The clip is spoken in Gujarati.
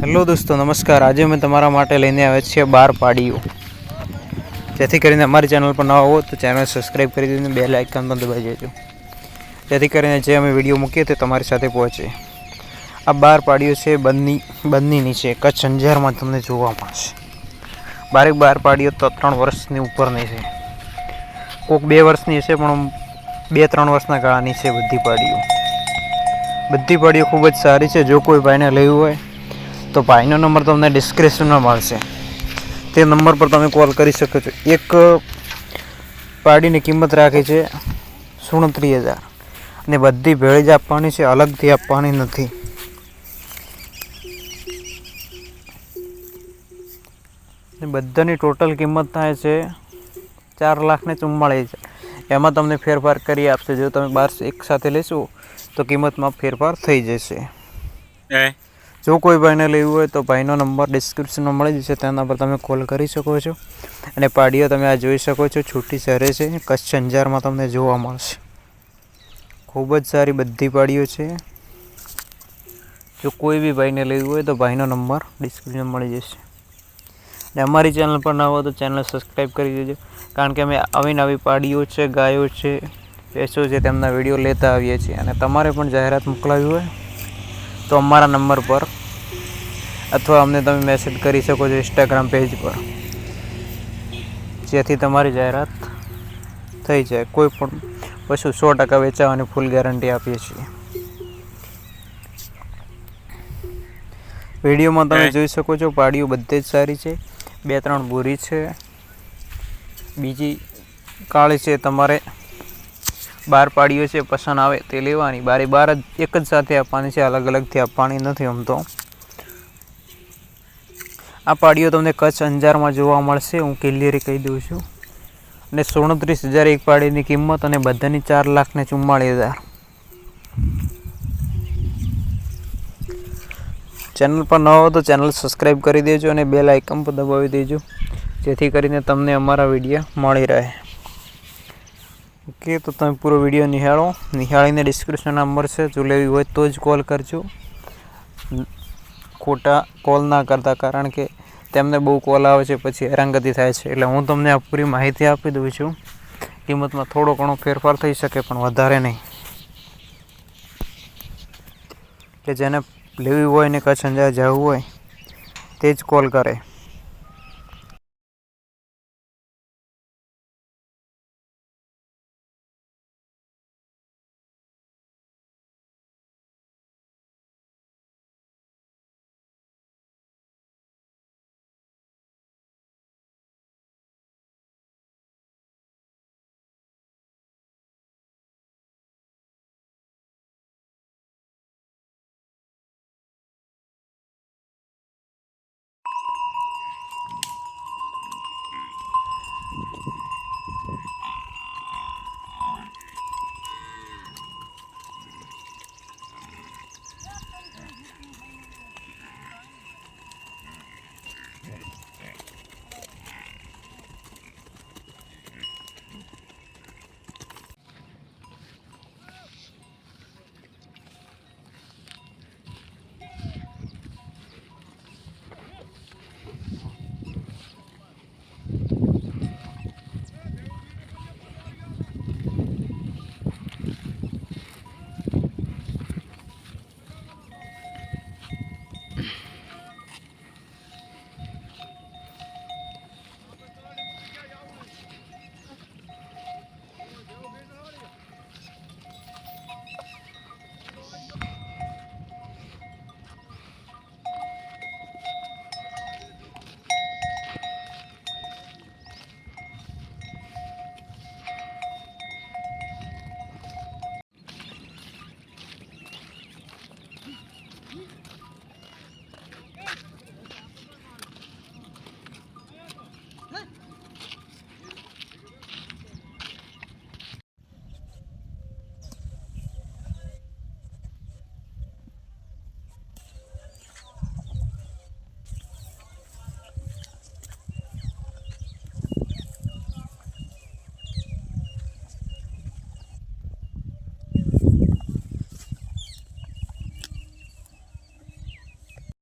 હેલો દોસ્તો, નમસ્કાર। આજે મેં તમારા માટે લઈને આવ્યા છીએ 12 પાડીઓ। જેથી કરીને અમારી ચેનલ પર નવા હો તો ચેનલ સબસ્ક્રાઈબ કરી દીધું, બેલ આઇકન પણ દબાવી દેજો, જેથી કરીને જે અમે વિડીયો મૂકીએ તે તમારી સાથે પહોંચે। આ 12 પાડીઓ છે બન્નીની છે, કચ્છ અંજારમાં તમને જોવા મળશે। 12 પાડીઓ તો 3 વર્ષની ઉપરની છે, કોઈક 2 વર્ષની હશે, પણ 2-3 વર્ષના ગાળાની છે બધી પાડીઓ। બધી પાડીઓ ખૂબ જ સારી છે। જો કોઈ ભાઈને લેવું હોય તો ભાઈનો નંબર તમને ડિસ્ક્રિપ્શનમાં મળશે, તે નંબર પર તમે કોલ કરી શકો છો। એક પાડીની કિંમત રાખી છે 29,000 અને બધી ભેળી જ આપવાની છે, અલગથી આપવાની નથી। બધાની ટોટલ કિંમત થાય છે 4,44,000। એમાં તમને ફેરફાર કરી આપશે। જો તમે 12 એક સાથે લેશો તો કિંમતમાં ફેરફાર થઈ જશે। જો કોઈ ભાઈને લેવું હોય તો ભાઈનો નંબર ડિસ્ક્રિપ્શનમાં મળી જશે, તેના પર તમે કોલ કરી શકો છો। અને પાડીઓ તમે આ જોઈ શકો છો, છૂટી સરે છે, કચ્છ અંજારમાં તમને જોવા મળશે। ખૂબ જ સારી બધી પાડીઓ છે। જો કોઈ બી ભાઈને લેવું હોય તો ભાઈનો નંબર ડિસ્ક્રિપ્શનમાં મળી જશે। અને અમારી ચેનલ પર ન હોય તો ચેનલ સબસ્ક્રાઈબ કરી દેજો, કારણ કે અમે નવી પાડીઓ છે, ગાયો છે, ભેંસો છે, તેમના વિડીયો લેતા આવીએ છીએ। અને તમારે પણ જાહેરાત મોકલાવી હોય તો અમારા નંબર પર અથવા અમને તમે મેસેજ કરી શકો છો ઇન્સ્ટાગ્રામ પેજ પર, જેથી તમારી જાહેરાત થઈ જાય। કોઈ પણ પશુ 100% વેચાવાની ફૂલ ગેરંટી આપીએ છીએ। વિડીયોમાં તમે જોઈ શકો છો, પાડીઓ બધી જ સારી છે। 2-3 ભૂરી છે, બીજી કાળી છે। તમારે 12 પાડીઓ છે, પસંદ આવે તે લેવાની। 12 જ એક જ સાથે આપવાની છે, અલગ અલગથી આપવાની નથી। આમ તો આ પાડીઓ તમને કચ્છ અંજારમાં જોવા મળશે, હું ક્લિયરી કહી દઉં છું। અને 29,000 એક પાડીની કિંમત, અને બધાની 4,44,000। ચેનલ પર ન હો તો ચેનલ સબસ્ક્રાઈબ કરી દેજો અને બેલ આઇકન પર દબાવી દેજો, જેથી કરીને તમને અમારા વિડીયો મળી રહે। ઓકે, તો તમે પૂરો વિડીયો નિહાળીને ડિસ્ક્રિપ્શન નંબર છે, જો લેવી હોય તો જ કોલ કરજો, ખોટા કોલ ના કરતા, કારણ કે તેમને બહુ કોલ આવે છે પછી હેરાનગતિ થાય છે। એટલે હું તમને આ પૂરી માહિતી આપી દઉં છું। કિંમતમાં થોડો ઘણો ફેરફાર થઈ શકે, પણ વધારે નહીં। કે જેને લેવી હોય ને કચ્છ અંજાર જવું હોય તે જ કોલ કરે।